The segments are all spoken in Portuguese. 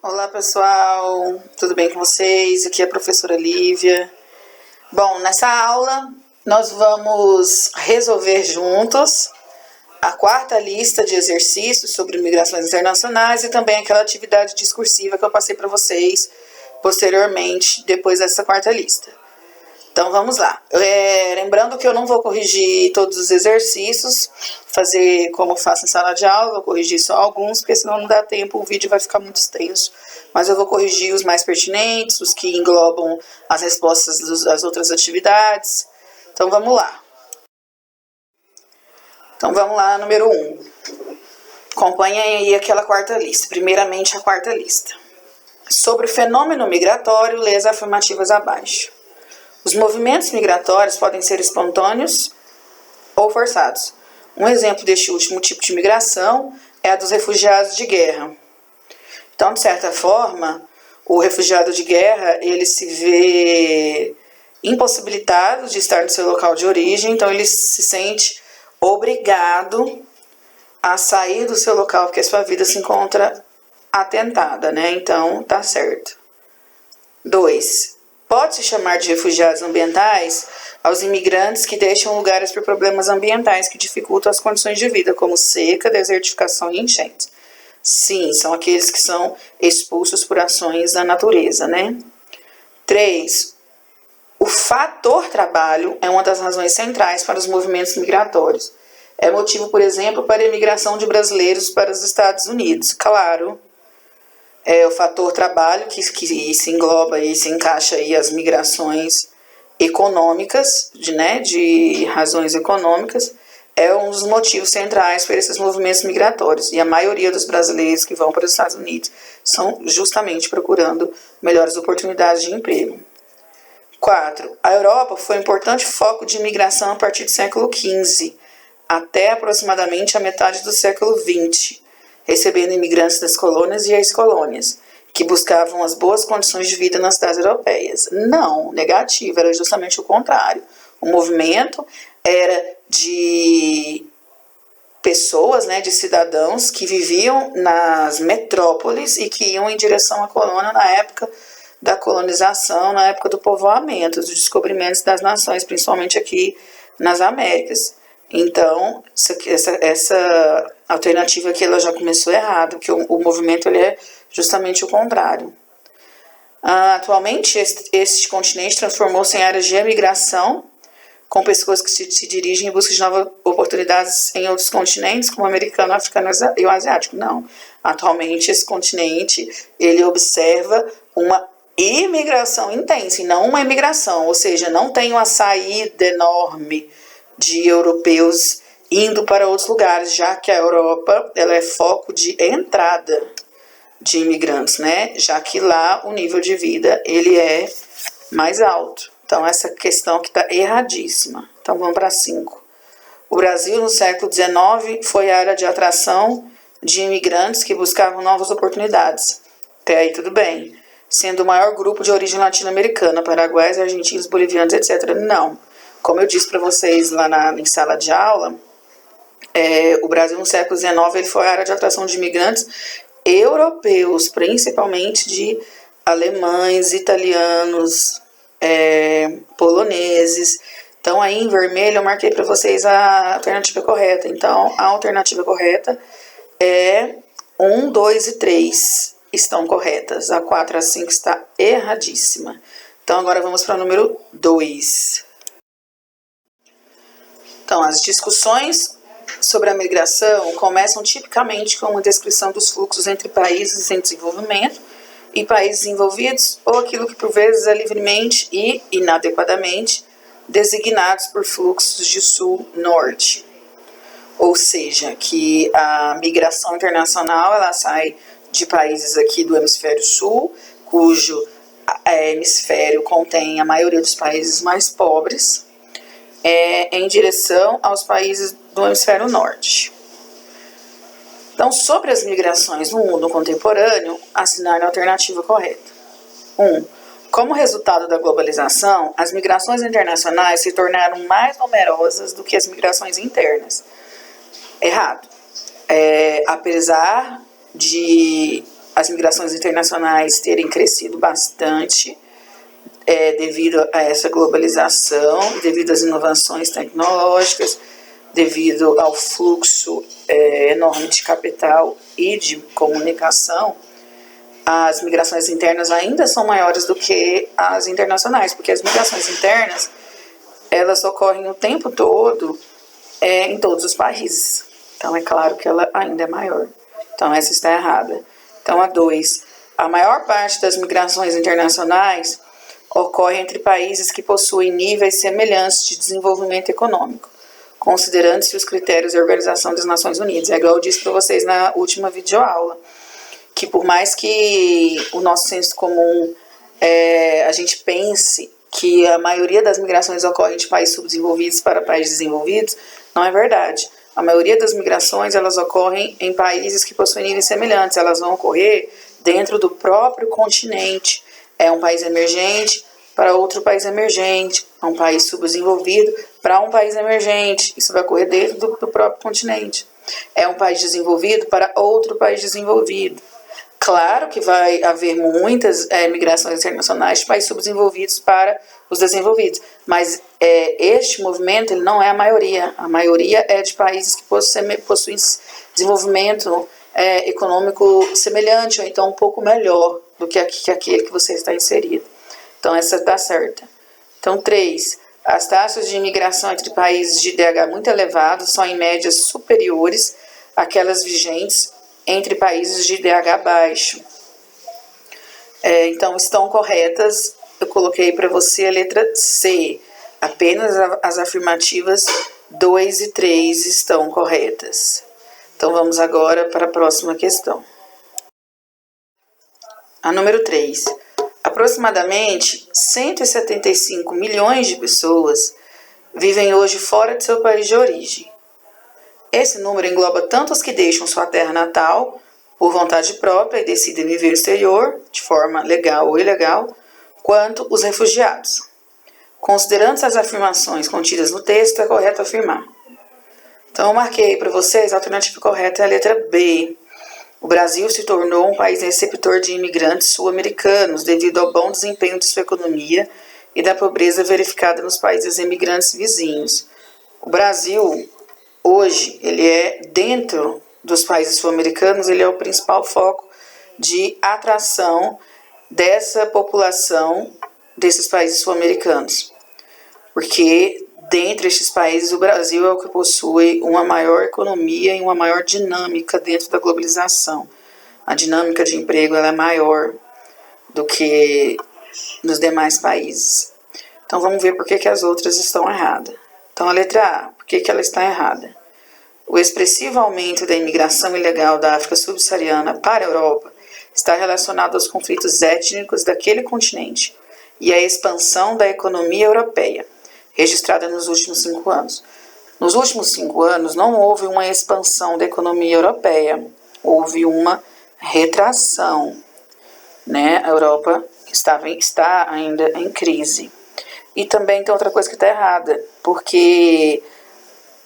Olá pessoal, tudo bem com vocês? Aqui é a professora Lívia. Bom, nessa aula nós vamos resolver juntos a quarta lista de exercícios sobre migrações internacionais e também aquela atividade discursiva que eu passei para vocês posteriormente, depois dessa quarta lista. Então vamos lá. Lembrando que eu não vou corrigir todos os exercícios, fazer como faço em sala de aula, vou corrigir só alguns, porque senão não dá tempo, o vídeo vai ficar muito extenso. Mas eu vou corrigir os mais pertinentes, os que englobam as respostas das outras atividades. Então vamos lá. Então vamos lá, número 1. Acompanhem aí aquela quarta lista. Primeiramente a quarta lista. Sobre o fenômeno migratório, lê as afirmativas abaixo. Os movimentos migratórios podem ser espontâneos ou forçados. Um exemplo deste último tipo de migração é a dos refugiados de guerra. Então, de certa forma, o refugiado de guerra, ele se vê impossibilitado de estar no seu local de origem, então ele se sente obrigado a sair do seu local, porque a sua vida se encontra atentada, né? Então, tá certo. 2. Pode-se chamar de refugiados ambientais aos imigrantes que deixam lugares por problemas ambientais que dificultam as condições de vida, como seca, desertificação e enchentes. Sim, são aqueles que são expulsos por ações da natureza, né? 3. O fator trabalho é uma das razões centrais para os movimentos migratórios. É motivo, por exemplo, para a imigração de brasileiros para os Estados Unidos. Claro, é o fator trabalho que se engloba e se encaixa aí as migrações econômicas, de razões econômicas, é um dos motivos centrais para esses movimentos migratórios. E a maioria dos brasileiros que vão para os Estados Unidos são justamente procurando melhores oportunidades de emprego. 4. A Europa foi um importante foco de imigração a partir do século XV, até aproximadamente a metade do século XX, recebendo imigrantes das colônias e ex-colônias, que buscavam as boas condições de vida nas cidades europeias. Não, negativo, era justamente o contrário. O movimento era de pessoas, de cidadãos que viviam nas metrópoles e que iam em direção à colônia na época da colonização, na época do povoamento, dos descobrimentos das nações, principalmente aqui nas Américas. Então, essa alternativa aqui ela já começou errado, porque o movimento ele é justamente o contrário. Atualmente, este continente transformou-se em áreas de emigração, com pessoas que se dirigem em busca de novas oportunidades em outros continentes, como o americano, o africano e o asiático. Não. Atualmente, esse continente ele observa uma imigração intensa, e não uma imigração, ou seja, não tem uma saída enorme de europeus indo para outros lugares, já que a Europa ela é foco de entrada de imigrantes, já que lá o nível de vida ele é mais alto. Então, essa questão que está erradíssima. Então, vamos para 5. O Brasil, no século XIX, foi a área de atração de imigrantes que buscavam novas oportunidades. Até aí tudo bem. Sendo o maior grupo de origem latino-americana, paraguaios, argentinos, bolivianos, etc. Não. Como eu disse para vocês lá em sala de aula, o Brasil no século XIX ele foi a área de atração de imigrantes europeus, principalmente de alemães, italianos, poloneses. Então aí em vermelho eu marquei para vocês a alternativa correta. Então a alternativa correta é 1, 2 e 3 estão corretas. A 4 e a 5 está erradíssima. Então agora vamos para o número 2. Então, as discussões sobre a migração começam tipicamente com uma descrição dos fluxos entre países em desenvolvimento e países envolvidos, ou aquilo que por vezes é livremente e inadequadamente designados por fluxos de sul-norte. Ou seja, que a migração internacional ela sai de países aqui do hemisfério sul, cujo hemisfério contém a maioria dos países mais pobres, em direção aos países do hemisfério norte. Então, sobre as migrações no mundo contemporâneo, assinale a alternativa correta. 1. Como resultado da globalização, as migrações internacionais se tornaram mais numerosas do que as migrações internas. Errado. Apesar de as migrações internacionais terem crescido bastante devido a essa globalização, devido às inovações tecnológicas, devido ao fluxo enorme de capital e de comunicação. As migrações internas ainda são maiores do que as internacionais, porque as migrações internas, elas ocorrem o tempo todo em todos os países. Então, é claro que ela ainda é maior. Então, essa está errada. Então, a 2. A maior parte das migrações internacionais ocorre entre países que possuem níveis semelhantes de desenvolvimento econômico, considerando-se os critérios da Organização das Nações Unidas. É igual eu disse para vocês na última videoaula, que por mais que o nosso senso comum, a gente pense que a maioria das migrações ocorre de países subdesenvolvidos para países desenvolvidos, não é verdade. A maioria das migrações, elas ocorrem em países que possuem níveis semelhantes, elas vão ocorrer dentro do próprio continente. É um país emergente para outro país emergente, é um país subdesenvolvido para um país emergente, isso vai ocorrer dentro do próprio continente. É um país desenvolvido para outro país desenvolvido. Claro que vai haver muitas migrações internacionais de países subdesenvolvidos para os desenvolvidos, mas este movimento ele não é a maioria. A maioria é de países que possuem desenvolvimento econômico semelhante, ou então um pouco melhor do que aquele que você está inserido. Então, essa está certa. Então, 3. As taxas de imigração entre países de IDH muito elevados são, em média, superiores àquelas vigentes entre países de IDH baixo. Então, estão corretas. Eu coloquei para você a letra C. Apenas as afirmativas 2 e 3 estão corretas. Então, vamos agora para a próxima questão. A número 3. Aproximadamente 175 milhões de pessoas vivem hoje fora de seu país de origem. Esse número engloba tanto os que deixam sua terra natal por vontade própria e decidem viver no exterior, de forma legal ou ilegal, quanto os refugiados. Considerando as afirmações contidas no texto, é correto afirmar. Então, eu marquei para vocês a alternativa correta é a letra B. O Brasil se tornou um país receptor de imigrantes sul-americanos devido ao bom desempenho de sua economia e da pobreza verificada nos países imigrantes vizinhos. O Brasil, hoje, ele é, dentro dos países sul-americanos, ele é o principal foco de atração dessa população desses países sul-americanos. Porque, dentre estes países, o Brasil é o que possui uma maior economia e uma maior dinâmica dentro da globalização. A dinâmica de emprego ela é maior do que nos demais países. Então, vamos ver por que as outras estão erradas. Então, a letra A, por que ela está errada? O expressivo aumento da imigração ilegal da África subsaariana para a Europa está relacionado aos conflitos étnicos daquele continente e à expansão da economia europeia, registrada nos últimos 5 anos. Nos últimos 5 anos, não houve uma expansão da economia europeia, houve uma retração. A Europa está ainda em crise. E também tem outra coisa que está errada, porque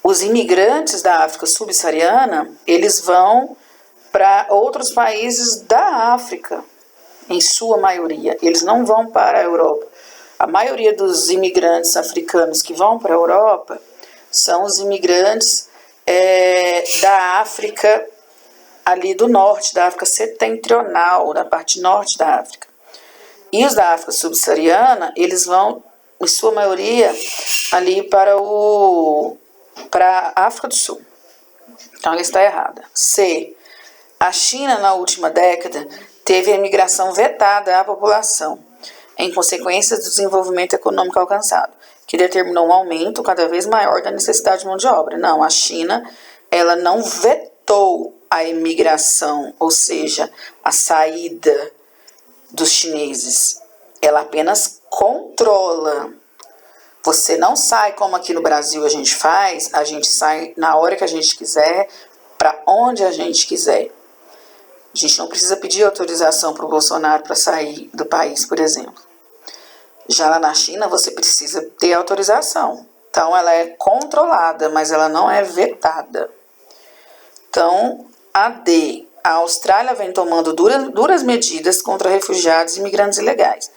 os imigrantes da África subsaariana, eles vão para outros países da África, em sua maioria. Eles não vão para a Europa. A maioria dos imigrantes africanos que vão para a Europa são os imigrantes da África, ali do norte, da África setentrional, da parte norte da África. E os da África subsaariana, eles vão, em sua maioria, ali para a África do Sul. Então, ela está errada. C. A China, na última década, teve a imigração vetada à população, em consequência do desenvolvimento econômico alcançado, que determinou um aumento cada vez maior da necessidade de mão de obra. Não, a China, ela não vetou a imigração, ou seja, a saída dos chineses. Ela apenas controla. Você não sai como aqui no Brasil a gente faz, a gente sai na hora que a gente quiser, para onde a gente quiser. A gente não precisa pedir autorização para o Bolsonaro para sair do país, por exemplo. Já lá na China, você precisa ter autorização. Então, ela é controlada, mas ela não é vetada. Então, a D. a Austrália vem tomando duras medidas contra refugiados e imigrantes ilegais,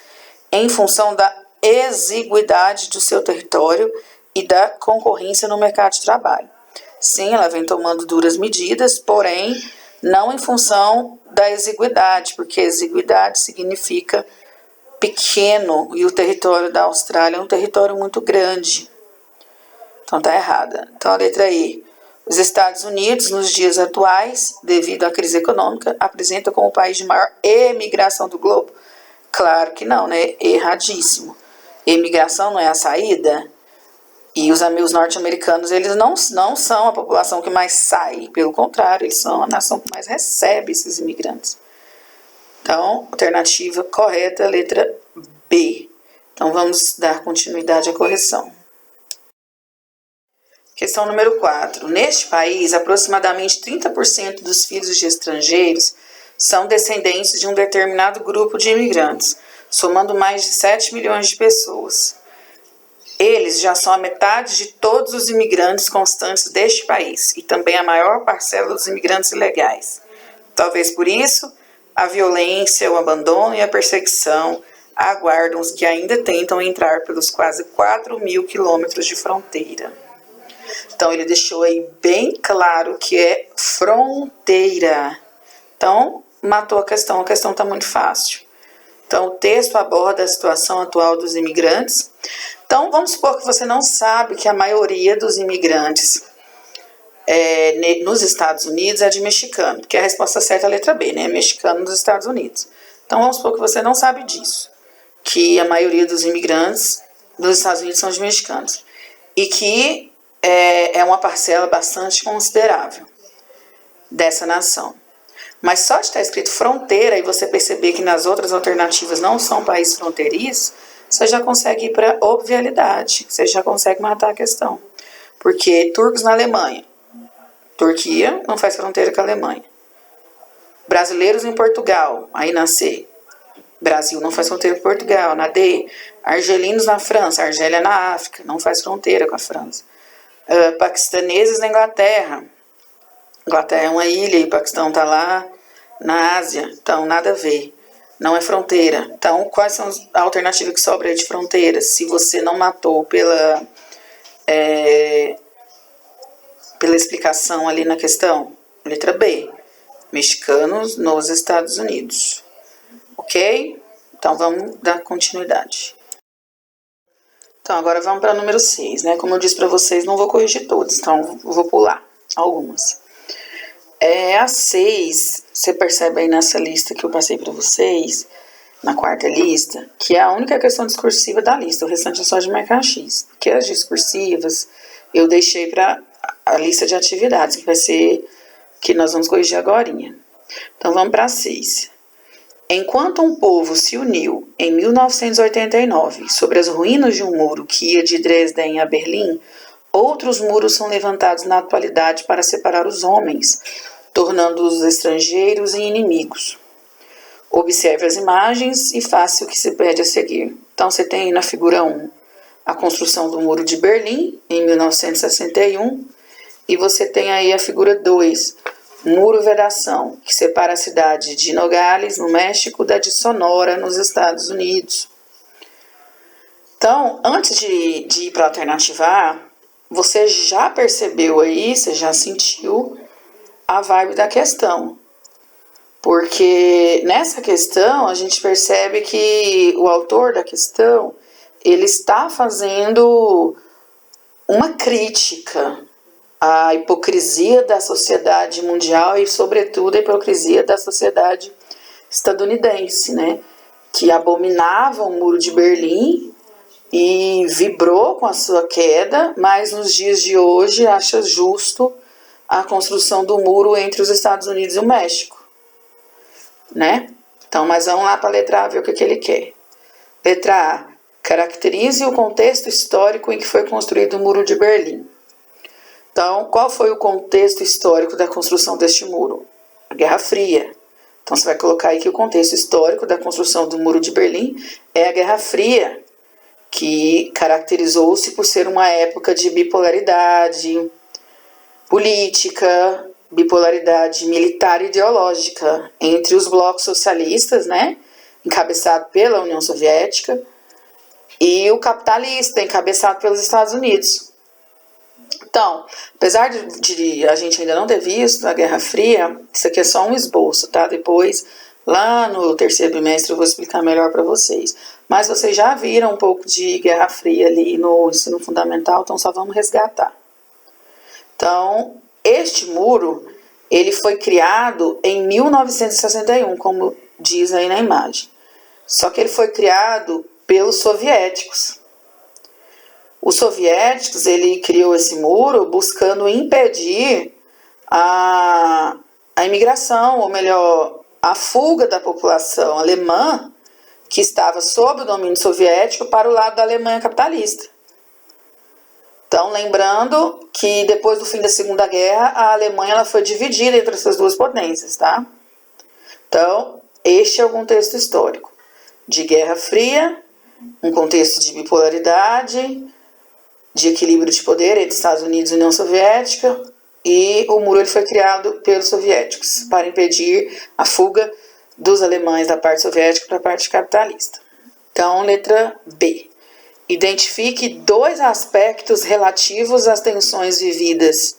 em função da exiguidade do seu território e da concorrência no mercado de trabalho. Sim, ela vem tomando duras medidas, porém, não em função da exiguidade, porque exiguidade significa pequeno e o território da Austrália é um território muito grande. Então tá errada. Então a letra E. Os Estados Unidos, nos dias atuais, devido à crise econômica, apresentam como o país de maior imigração do globo? Claro que não, né? Erradíssimo. Imigração não é a saída? E os amigos norte-americanos, eles não são a população que mais sai, pelo contrário, eles são a nação que mais recebe esses imigrantes. Então, alternativa correta, letra B. Então, vamos dar continuidade à correção. Questão número 4. Neste país, aproximadamente 30% dos filhos de estrangeiros são descendentes de um determinado grupo de imigrantes, somando mais de 7 milhões de pessoas. Eles já são a metade de todos os imigrantes constantes deste país e também a maior parcela dos imigrantes ilegais. Talvez por isso, a violência, o abandono e a perseguição aguardam os que ainda tentam entrar pelos quase 4.000 quilômetros de fronteira. Então, ele deixou aí bem claro que é fronteira. Então, matou a questão está muito fácil. Então, o texto aborda a situação atual dos imigrantes. Então, vamos supor que você não sabe que a maioria dos imigrantes nos Estados Unidos é de mexicano, porque a resposta certa é a letra B, né? Mexicano nos Estados Unidos. Então, vamos supor que você não sabe disso, que a maioria dos imigrantes dos Estados Unidos são de mexicanos. E que é uma parcela bastante considerável dessa nação. Mas só de estar escrito fronteira e você perceber que nas outras alternativas não são países fronteiriços, você já consegue ir para obvialidade, você já consegue matar a questão. Porque turcos na Alemanha, Turquia não faz fronteira com a Alemanha. Brasileiros em Portugal, aí na C, Brasil não faz fronteira com Portugal. Na D, argelinos na França, Argélia na África, não faz fronteira com a França. Paquistaneses na Inglaterra, Inglaterra é uma ilha e o Paquistão está lá na Ásia, então nada a ver, não é fronteira. Então, quais são a alternativa que sobra aí de fronteira? Se você não matou pela explicação ali na questão, letra B, mexicanos nos Estados Unidos. Ok? Então, vamos dar continuidade. Então, agora vamos para o número 6, né? Como eu disse para vocês, não vou corrigir todos, então vou pular algumas. A 6, você percebe aí nessa lista que eu passei para vocês, na quarta lista, que é a única questão discursiva da lista, o restante é só de marcar X. Porque as discursivas eu deixei para a lista de atividades, que vai ser que nós vamos corrigir agora. Então, vamos para a 6. Enquanto um povo se uniu em 1989 sobre as ruínas de um muro que ia de Dresden a Berlim, outros muros são levantados na atualidade para separar os homens, tornando-os estrangeiros e inimigos. Observe as imagens e faça o que se pede a seguir. Então, você tem aí na figura 1 a construção do Muro de Berlim, em 1961, e você tem aí a figura 2, Muro Vedação, que separa a cidade de Nogales, no México, da de Sonora, nos Estados Unidos. Então, antes de ir para a alternativa A, você já percebeu aí, você já sentiu a vibe da questão. Porque nessa questão a gente percebe que o autor da questão, ele está fazendo uma crítica à hipocrisia da sociedade mundial e, sobretudo, a hipocrisia da sociedade estadunidense, né? Que abominava o Muro de Berlim e vibrou com a sua queda, mas nos dias de hoje acha justo a construção do muro entre os Estados Unidos e o México, né? Então, mas vamos lá para a letra A ver o que ele quer. Letra A. Caracterize o contexto histórico em que foi construído o Muro de Berlim. Então, qual foi o contexto histórico da construção deste muro? A Guerra Fria. Então, você vai colocar aí que o contexto histórico da construção do Muro de Berlim é a Guerra Fria, que caracterizou-se por ser uma época de bipolaridade política, bipolaridade militar e ideológica entre os blocos socialistas, né, encabeçado pela União Soviética, e o capitalista, encabeçado pelos Estados Unidos. Então, apesar de a gente ainda não ter visto a Guerra Fria, isso aqui é só um esboço, tá? Depois, lá no terceiro bimestre, eu vou explicar melhor para vocês. Mas vocês já viram um pouco de Guerra Fria ali no ensino fundamental, então só vamos resgatar. Então, este muro, ele foi criado em 1961, como diz aí na imagem. Só que ele foi criado pelos soviéticos. Os soviéticos, ele criou esse muro buscando impedir a imigração, ou melhor, a fuga da população alemã que estava sob o domínio soviético para o lado da Alemanha capitalista. Então, lembrando que depois do fim da Segunda Guerra, a Alemanha ela foi dividida entre essas duas potências, tá? Então, este é o contexto histórico de Guerra Fria, um contexto de bipolaridade, de equilíbrio de poder entre Estados Unidos e União Soviética, e o muro ele foi criado pelos soviéticos para impedir a fuga dos alemães da parte soviética para a parte capitalista. Então, letra B. Identifique dois aspectos relativos às tensões vividas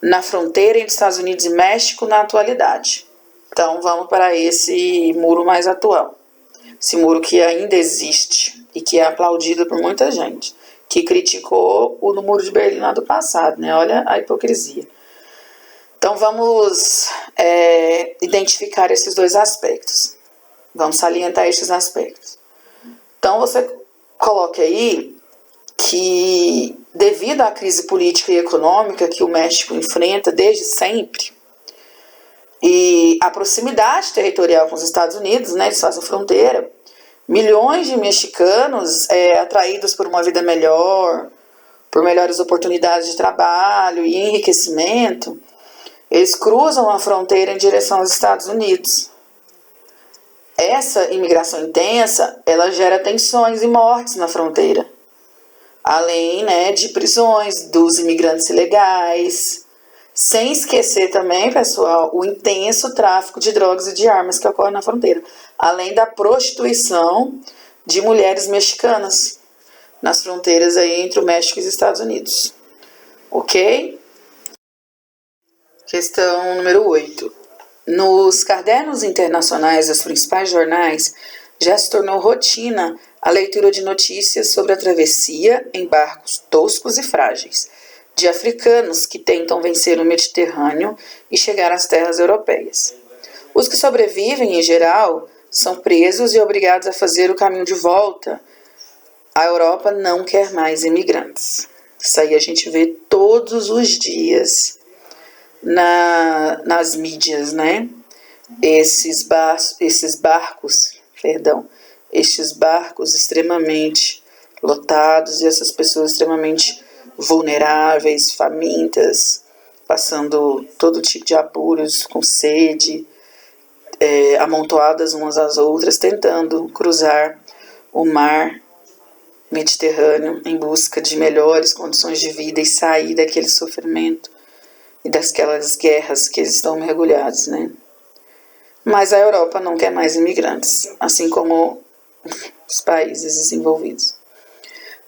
na fronteira entre Estados Unidos e México na atualidade. Então, vamos para esse muro mais atual. Esse muro que ainda existe e que é aplaudido por muita gente, que criticou o Muro de Berlim lá do passado, né? Olha a hipocrisia. Então, vamos identificar esses dois aspectos. Vamos salientar esses aspectos. Então, você coloque aí que, devido à crise política e econômica que o México enfrenta desde sempre, e a proximidade territorial com os Estados Unidos, né, eles fazem fronteira, milhões de mexicanos atraídos por uma vida melhor, por melhores oportunidades de trabalho e enriquecimento, eles cruzam a fronteira em direção aos Estados Unidos. Essa imigração intensa, ela gera tensões e mortes na fronteira, além, né, de prisões dos imigrantes ilegais, sem esquecer também, pessoal, o intenso tráfico de drogas e de armas que ocorre na fronteira, além da prostituição de mulheres mexicanas nas fronteiras aí entre o México e os Estados Unidos. Ok? Questão número 8. Nos cadernos internacionais dos principais jornais, já se tornou rotina a leitura de notícias sobre a travessia em barcos toscos e frágeis de africanos que tentam vencer o Mediterrâneo e chegar às terras europeias. Os que sobrevivem, em geral, são presos e obrigados a fazer o caminho de volta. A Europa não quer mais imigrantes. Isso aí a gente vê todos os dias nas mídias, né? Estes barcos extremamente lotados e essas pessoas extremamente vulneráveis, famintas, passando todo tipo de apuros, com sede, amontoadas umas às outras, tentando cruzar o mar Mediterrâneo em busca de melhores condições de vida e sair daquele sofrimento e daquelas guerras que eles estão mergulhados, né? Mas a Europa não quer mais imigrantes, assim como os países desenvolvidos.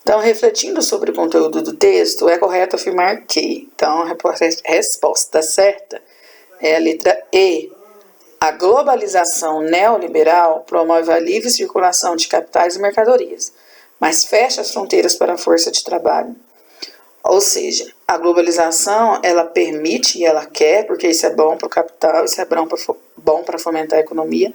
Então, refletindo sobre o conteúdo do texto, é correto afirmar que, então, a resposta certa é a letra E. A globalização neoliberal promove a livre circulação de capitais e mercadorias, mas fecha as fronteiras para a força de trabalho. Ou seja, a globalização, ela permite e ela quer, porque isso é bom para o capital, isso é bom para fomentar a economia,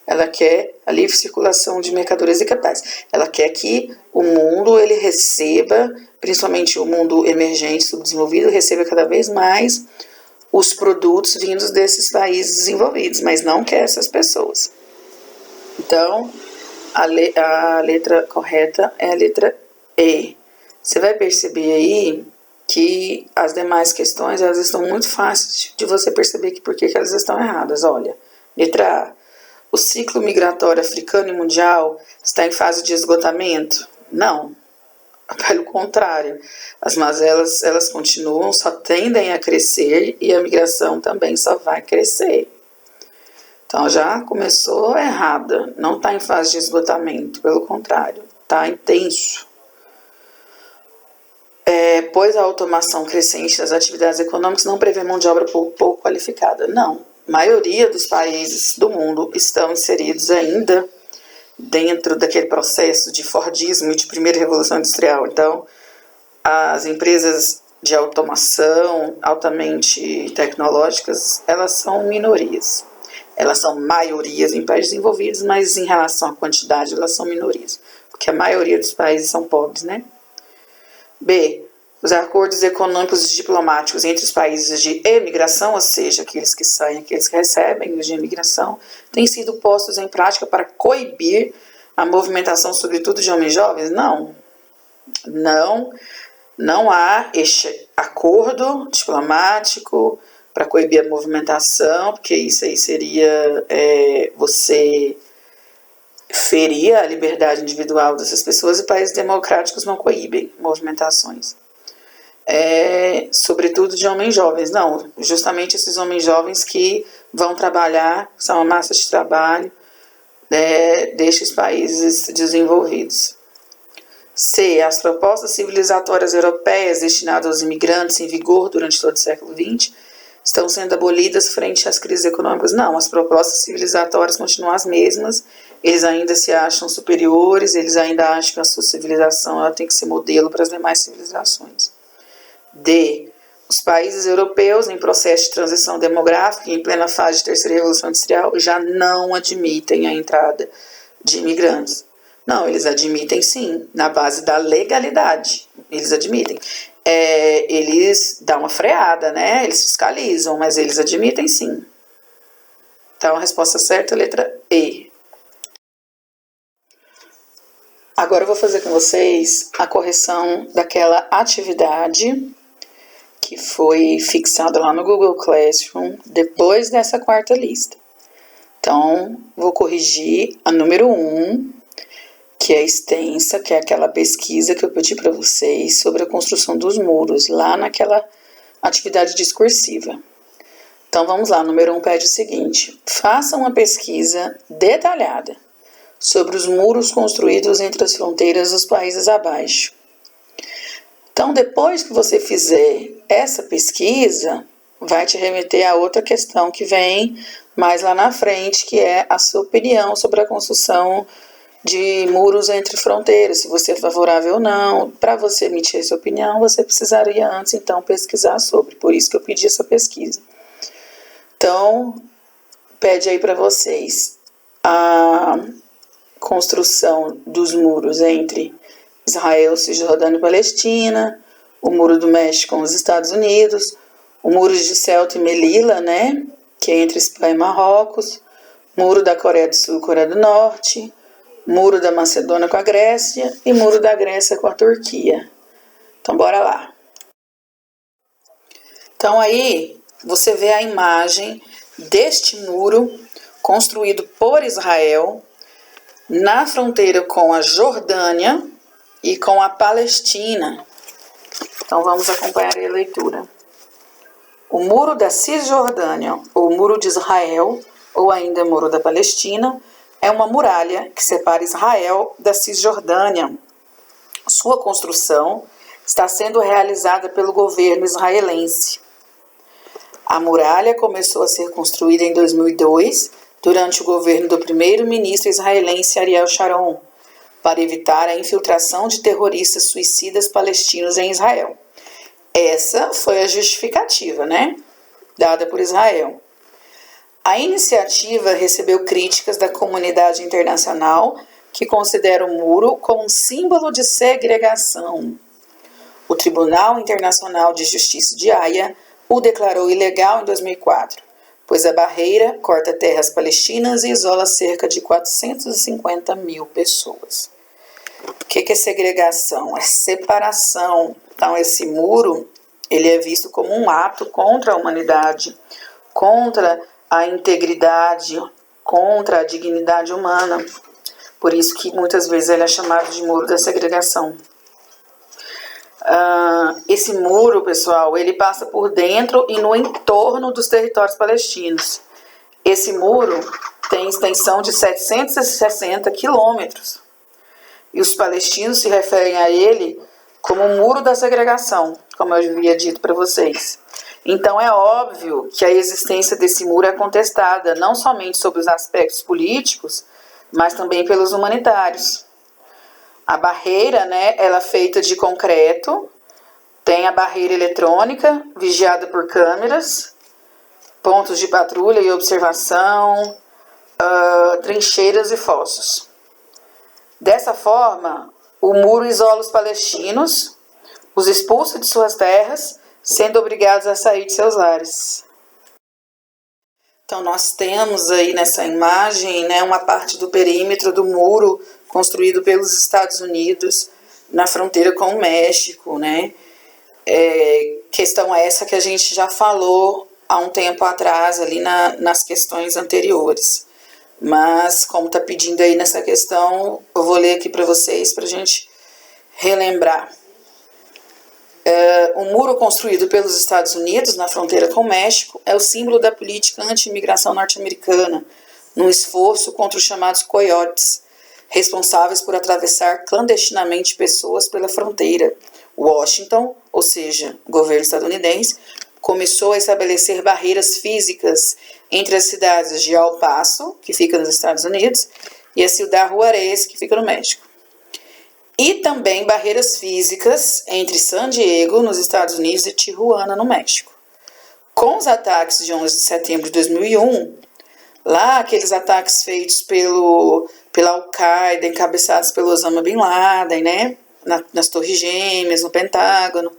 ela quer a livre circulação de mercadorias e capitais. Ela quer que o mundo ele receba, principalmente o mundo emergente, subdesenvolvido, receba cada vez mais os produtos vindos desses países desenvolvidos, mas não quer essas pessoas. Então, a letra correta é a letra E. Você vai perceber aí que as demais questões elas estão muito fáceis de você perceber que por que elas estão erradas. Olha, letra A. O ciclo migratório africano e mundial está em fase de esgotamento? Não. Pelo contrário, as mazelas elas continuam, só tendem a crescer e a migração também só vai crescer. Então já começou errada, não está em fase de esgotamento, pelo contrário, está intenso. Pois a automação crescente das atividades econômicas não prevê mão de obra pouco qualificada. Não, a maioria dos países do mundo estão inseridos ainda dentro daquele processo de Fordismo e de primeira revolução industrial. Então, as empresas de automação altamente tecnológicas, elas são minorias. Elas são maiorias em países desenvolvidos, mas em relação à quantidade, elas são minorias. Porque a maioria dos países são pobres, né? B. Os acordos econômicos e diplomáticos entre os países de emigração, ou seja, aqueles que saem e aqueles que recebem os de emigração, têm sido postos em prática para coibir a movimentação, sobretudo de homens jovens? Não há este acordo diplomático para coibir a movimentação, porque isso aí seria você ferir a liberdade individual dessas pessoas, e países democráticos não coíbem movimentações. Sobretudo de homens jovens. Não, justamente esses homens jovens que vão trabalhar, são uma massa de trabalho destes países desenvolvidos. C. As propostas civilizatórias europeias destinadas aos imigrantes em vigor durante todo o século XX estão sendo abolidas frente às crises econômicas? Não, as propostas civilizatórias continuam as mesmas, eles ainda se acham superiores, eles ainda acham que a sua civilização ela tem que ser modelo para as demais civilizações. D. Os países europeus em processo de transição demográfica e em plena fase de terceira revolução industrial já não admitem a entrada de imigrantes. Não, eles admitem sim, na base da legalidade, eles admitem. Eles dão uma freada, né? Eles fiscalizam, mas eles admitem sim. Então a resposta certa é a letra E. Agora eu vou fazer com vocês a correção daquela atividade que foi fixada lá no Google Classroom depois dessa quarta lista. Então, vou corrigir a número 1, que é extensa, que é aquela pesquisa que eu pedi para vocês sobre a construção dos muros, lá naquela atividade discursiva. Então, vamos lá, número 1 pede o seguinte: faça uma pesquisa detalhada sobre os muros construídos entre as fronteiras dos países abaixo. Então, depois que você fizer essa pesquisa, vai te remeter a outra questão que vem mais lá na frente, que é a sua opinião sobre a construção de muros entre fronteiras, se você é favorável ou não. Para você emitir essa opinião, você precisaria antes, então, pesquisar sobre. Por isso que eu pedi essa pesquisa. Então, pede aí para vocês a construção dos muros entre Israel, Cisjordânia e Palestina, o Muro do México com os Estados Unidos, o Muro de Ceuta e Melilla, né, que é entre Espanha e Marrocos, Muro da Coreia do Sul e Coreia do Norte, Muro da Macedônia com a Grécia e Muro da Grécia com a Turquia. Então, bora lá. Então, aí você vê a imagem deste muro construído por Israel na fronteira com a Jordânia e com a Palestina. Então, vamos acompanhar a leitura. O Muro da Cisjordânia, ou Muro de Israel, ou ainda Muro da Palestina, é uma muralha que separa Israel da Cisjordânia. Sua construção está sendo realizada pelo governo israelense. A muralha começou a ser construída em 2002, durante o governo do primeiro-ministro israelense Ariel Sharon, para evitar a infiltração de terroristas suicidas palestinos em Israel. Essa foi a justificativa, né, dada por Israel. A iniciativa recebeu críticas da comunidade internacional, que considera o muro como um símbolo de segregação. O Tribunal Internacional de Justiça de Haia o declarou ilegal em 2004, pois a barreira corta terras palestinas e isola cerca de 450 mil pessoas. O que é segregação? É separação. Então, esse muro, ele é visto como um ato contra a humanidade, contra a integridade, contra a dignidade humana. Por isso que muitas vezes ele é chamado de muro da segregação. Esse muro, pessoal, ele passa por dentro e no entorno dos territórios palestinos. Esse muro tem extensão de 760 quilômetros. E os palestinos se referem a ele como o muro da segregação, como eu havia dito para vocês. Então é óbvio que a existência desse muro é contestada, não somente sobre os aspectos políticos, mas também pelos humanitários. A barreira, né, ela é feita de concreto, tem a barreira eletrônica, vigiada por câmeras, pontos de patrulha e observação, trincheiras e fossos. Dessa forma, o muro isola os palestinos, os expulsa de suas terras, sendo obrigados a sair de seus lares. Então, nós temos aí nessa imagem, né, uma parte do perímetro do muro construído pelos Estados Unidos na fronteira com o México, né? Questão essa que a gente já falou há um tempo atrás, ali nas questões anteriores. Mas, como está pedindo aí nessa questão, eu vou ler aqui para vocês, para a gente relembrar. O muro construído pelos Estados Unidos na fronteira com o México é o símbolo da política anti-imigração norte-americana, num esforço contra os chamados coiotes, responsáveis por atravessar clandestinamente pessoas pela fronteira. Washington, ou seja, o governo estadunidense, começou a estabelecer barreiras físicas entre as cidades de El Paso, que fica nos Estados Unidos, e a Ciudad Juárez, que fica no México. E também barreiras físicas entre San Diego, nos Estados Unidos, e Tijuana, no México. Com os ataques de 11 de setembro de 2001, lá aqueles ataques feitos pela Al-Qaeda, encabeçados pelo Osama Bin Laden, né? Nas Torres Gêmeas, no Pentágono.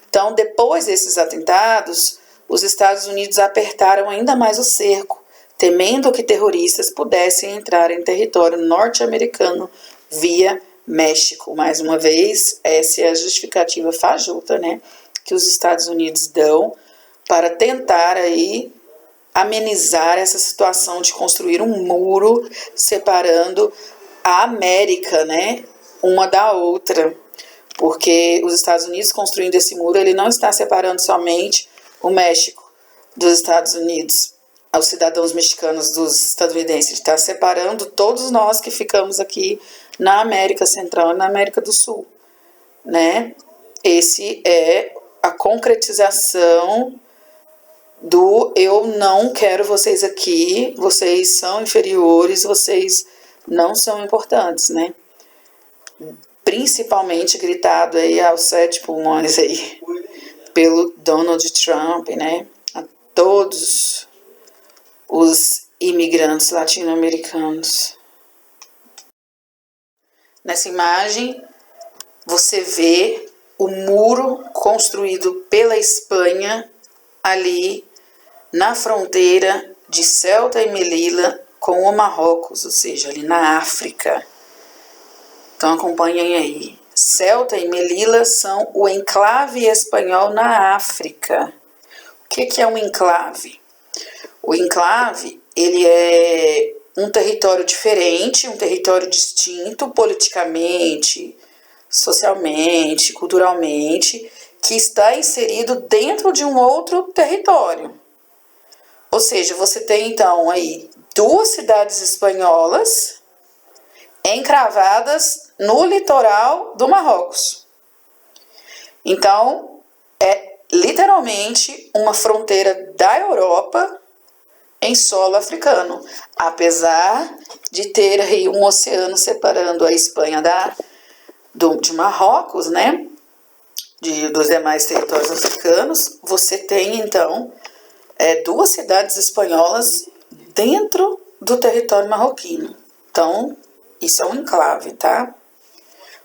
Então, depois desses atentados, os Estados Unidos apertaram ainda mais o cerco, temendo que terroristas pudessem entrar em território norte-americano via México. Mais uma vez, essa é a justificativa fajuta, né, que os Estados Unidos dão para tentar aí amenizar essa situação de construir um muro separando a América, né, uma da outra. Porque os Estados Unidos construindo esse muro, ele não está separando somente o México dos Estados Unidos, aos cidadãos mexicanos dos estadunidenses, ele está separando todos nós que ficamos aqui na América Central e na América do Sul, né? Esse é a concretização do eu não quero vocês aqui, vocês são inferiores, vocês não são importantes, né? Principalmente gritado aí aos 7 pulmões aí pelo Donald Trump, né? A todos os imigrantes latino-americanos. Nessa imagem, você vê o muro construído pela Espanha ali na fronteira de Ceuta e Melilla com o Marrocos, ou seja, ali na África. Então acompanhem aí. Ceuta e Melilla são o enclave espanhol na África. O que é um enclave? O enclave, ele é um território diferente, um território distinto politicamente, socialmente, culturalmente, que está inserido dentro de um outro território. Ou seja, você tem então aí 2 cidades espanholas encravadas no litoral do Marrocos. Então, é literalmente uma fronteira da Europa em solo africano, apesar de ter aí um oceano separando a Espanha de Marrocos, né, dos demais territórios africanos. Você tem então 2 cidades espanholas dentro do território marroquino. Então, isso é um enclave, tá?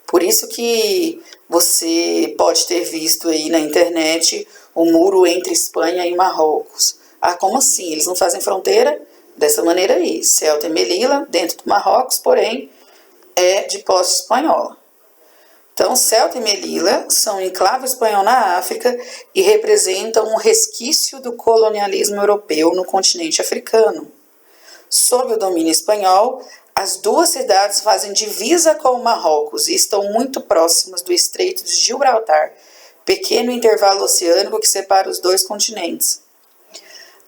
Por isso que você pode ter visto aí na internet o muro entre Espanha e Marrocos. Ah, como assim? Eles não fazem fronteira? Dessa maneira aí. Ceuta e Melilla, dentro do Marrocos, porém, é de posse espanhola. Então, Ceuta e Melilla são um enclave espanhol na África e representam um resquício do colonialismo europeu no continente africano. Sob o domínio espanhol, As duas cidades fazem divisa com o Marrocos e estão muito próximas do Estreito de Gibraltar, pequeno intervalo oceânico que separa os dois continentes.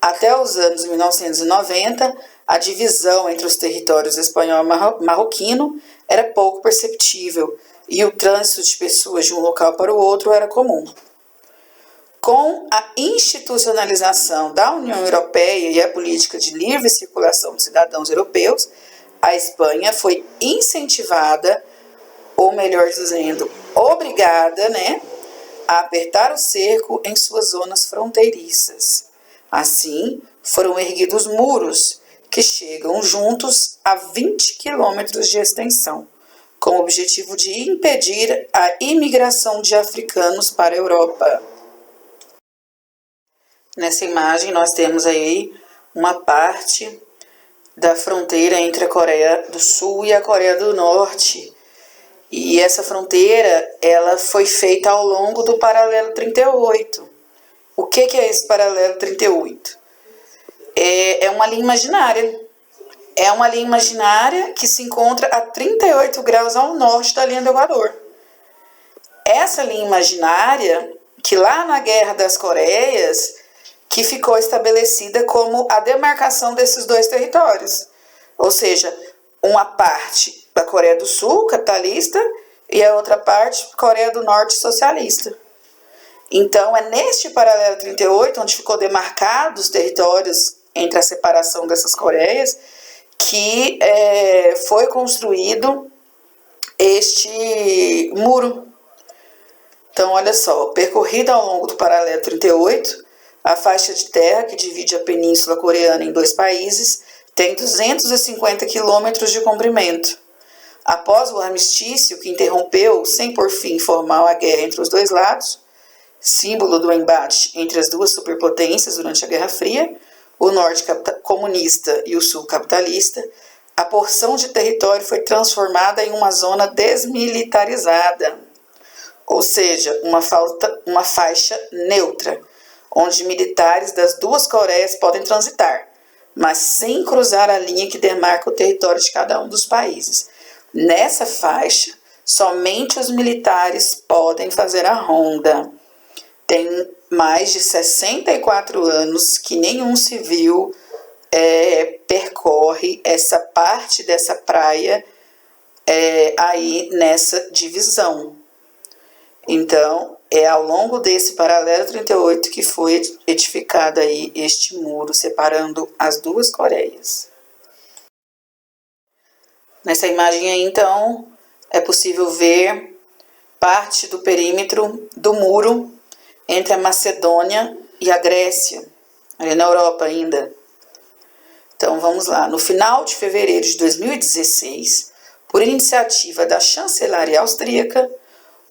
Até os anos 1990, a divisão entre os territórios espanhol e marroquino era pouco perceptível e o trânsito de pessoas de um local para o outro era comum. Com a institucionalização da União Europeia e a política de livre circulação de cidadãos europeus, a Espanha foi incentivada, ou melhor dizendo, obrigada, a apertar o cerco em suas zonas fronteiriças. Assim, foram erguidos muros que chegam juntos a 20 quilômetros de extensão, com o objetivo de impedir a imigração de africanos para a Europa. Nessa imagem nós temos aí uma parte da fronteira entre a Coreia do Sul e a Coreia do Norte. E essa fronteira, ela foi feita ao longo do paralelo 38. O que é esse paralelo 38? É uma linha imaginária. É uma linha imaginária que se encontra a 38 graus ao norte da linha do Equador. Essa linha imaginária, que lá na Guerra das Coreias, que ficou estabelecida como a demarcação desses dois territórios. Ou seja, uma parte da Coreia do Sul, capitalista, e a outra parte, Coreia do Norte, socialista. Então, é neste paralelo 38, onde ficou demarcados os territórios entre a separação dessas Coreias, que foi construído este muro. Então, olha só, percorrida ao longo do paralelo 38, a faixa de terra que divide a Península Coreana em dois países tem 250 quilômetros de comprimento. Após o armistício, que interrompeu, sem por fim formal, a guerra entre os dois lados, símbolo do embate entre as duas superpotências durante a Guerra Fria, o norte comunista e o sul capitalista, a porção de território foi transformada em uma zona desmilitarizada, ou seja, uma faixa neutra, onde militares das duas Coreias podem transitar, mas sem cruzar a linha que demarca o território de cada um dos países. Nessa faixa, somente os militares podem fazer a ronda. Tem mais de 64 anos que nenhum civil percorre essa parte dessa praia aí nessa divisão. Então, é ao longo desse paralelo 38 que foi edificado aí este muro separando as duas Coreias. Nessa imagem aí, então, é possível ver parte do perímetro do muro entre a Macedônia e a Grécia, ali na Europa ainda. Então, vamos lá. No final de fevereiro de 2016, por iniciativa da chancelaria austríaca,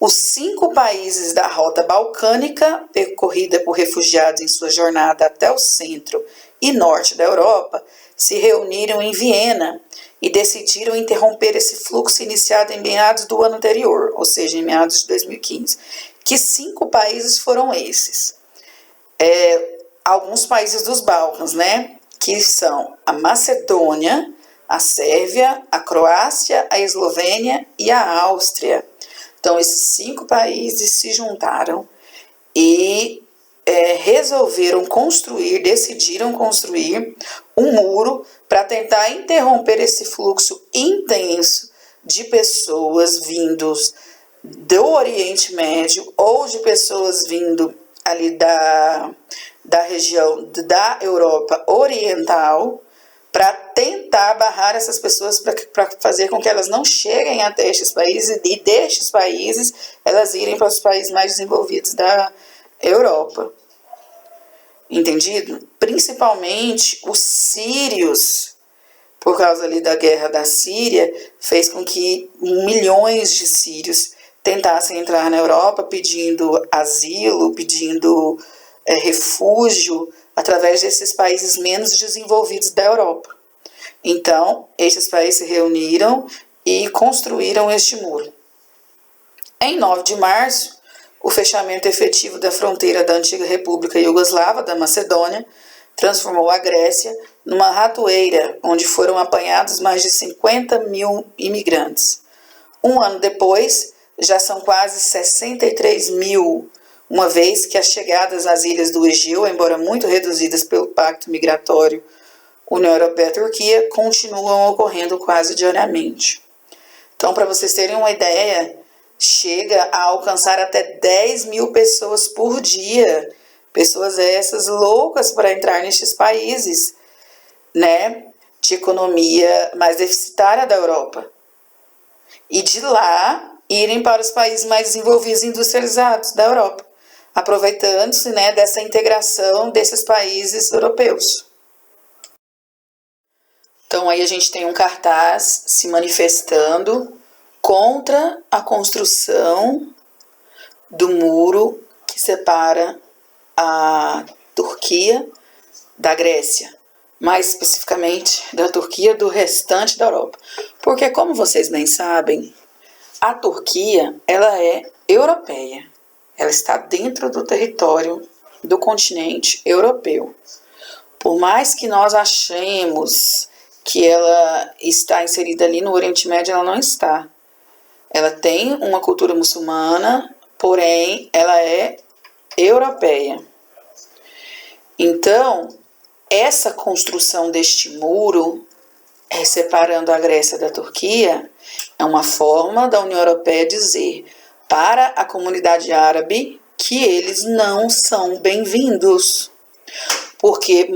os 5 países da rota balcânica, percorrida por refugiados em sua jornada até o centro e norte da Europa, se reuniram em Viena e decidiram interromper esse fluxo iniciado em meados do ano anterior, ou seja, em meados de 2015. Que 5 países foram esses? Alguns países dos Balcãs, que são a Macedônia, a Sérvia, a Croácia, a Eslovênia e a Áustria. Então, esses 5 países se juntaram e decidiram construir um muro para tentar interromper esse fluxo intenso de pessoas vindos do Oriente Médio ou de pessoas vindo ali da região da Europa Oriental, para tentar barrar essas pessoas, para fazer com que elas não cheguem até estes países e destes países elas irem para os países mais desenvolvidos da Europa. Entendido? Principalmente os sírios, por causa ali da guerra da Síria, fez com que milhões de sírios tentassem entrar na Europa pedindo asilo, pedindo refúgio, através desses países menos desenvolvidos da Europa. Então, estes países se reuniram e construíram este muro. Em 9 de março, o fechamento efetivo da fronteira da antiga República Iugoslava da Macedônia transformou a Grécia numa ratoeira, onde foram apanhados mais de 50 mil imigrantes. Um ano depois, já são quase 63 mil, uma vez que as chegadas às ilhas do Egeu, embora muito reduzidas pelo Pacto Migratório União Europeia-Turquia, continuam ocorrendo quase diariamente. Então, para vocês terem uma ideia, chega a alcançar até 10 mil pessoas por dia. Pessoas essas loucas para entrar nestes países, né, de economia mais deficitária da Europa. E de lá irem para os países mais desenvolvidos e industrializados da Europa, aproveitando-se, né, dessa integração desses países europeus. Então aí a gente tem um cartaz se manifestando contra a construção do muro que separa a Turquia da Grécia, mais especificamente da Turquia do restante da Europa. Porque, como vocês bem sabem, a Turquia, ela é europeia. Ela está dentro do território do continente europeu. Por mais que nós achemos que ela está inserida ali no Oriente Médio, ela não está. Ela tem uma cultura muçulmana, porém ela é europeia. Então, essa construção deste muro, separando a Grécia da Turquia, é uma forma da União Europeia dizer para a comunidade árabe que eles não são bem-vindos. Porque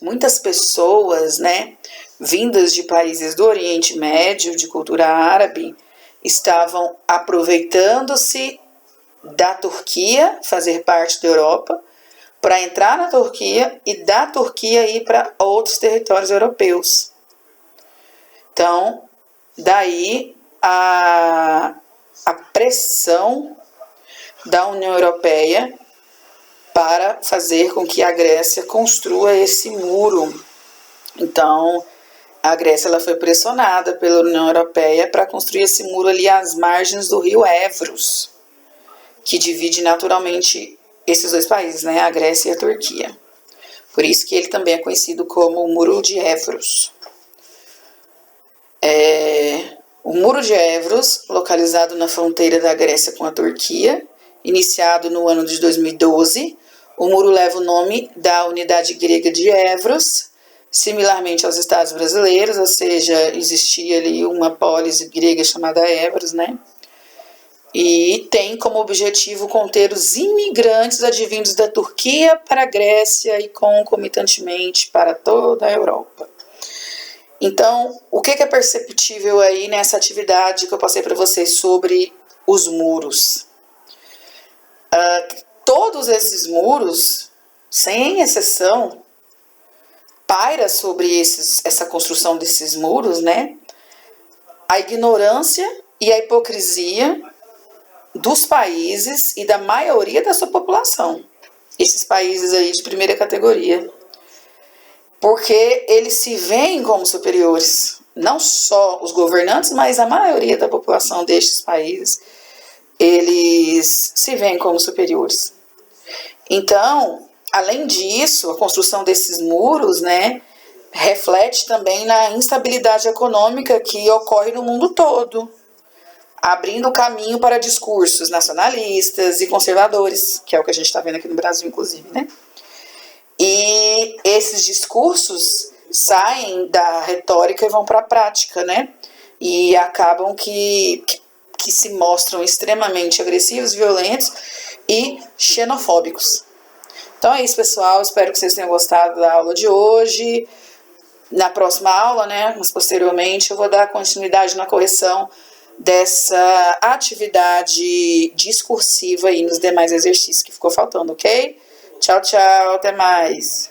muitas pessoas, né, vindas de países do Oriente Médio, de cultura árabe, estavam aproveitando-se da Turquia, fazer parte da Europa, para entrar na Turquia e da Turquia ir para outros territórios europeus. Então, daí a pressão da União Europeia para fazer com que a Grécia construa esse muro. Então, a Grécia ela foi pressionada pela União Europeia para construir esse muro ali às margens do rio Evros, que divide naturalmente esses dois países, né, a Grécia e a Turquia. Por isso que ele também é conhecido como o Muro de Evros. O Muro de Evros, localizado na fronteira da Grécia com a Turquia, iniciado no ano de 2012, o muro leva o nome da unidade grega de Evros, similarmente aos estados brasileiros, ou seja, existia ali uma polis grega chamada Evros, né? E tem como objetivo conter os imigrantes advindos da Turquia para a Grécia e concomitantemente para toda a Europa. Então, o que é perceptível aí nessa atividade que eu passei para vocês sobre os muros? Todos esses muros, sem exceção, paira sobre essa construção desses muros, né, a ignorância e a hipocrisia dos países e da maioria da sua população. Esses países aí de primeira categoria. Porque eles se veem como superiores. Não só os governantes, mas a maioria da população destes países, eles se veem como superiores. Então, além disso, a construção desses muros, né, reflete também na instabilidade econômica que ocorre no mundo todo, abrindo caminho para discursos nacionalistas e conservadores, que é o que a gente está vendo aqui no Brasil, inclusive, né? E esses discursos saem da retórica e vão para a prática, né? E acabam que se mostram extremamente agressivos, violentos e xenofóbicos. Então é isso, pessoal. Espero que vocês tenham gostado da aula de hoje. Na próxima aula, né, mas posteriormente, eu vou dar continuidade na correção dessa atividade discursiva aí nos demais exercícios que ficou faltando, ok? Tchau, tchau, até mais.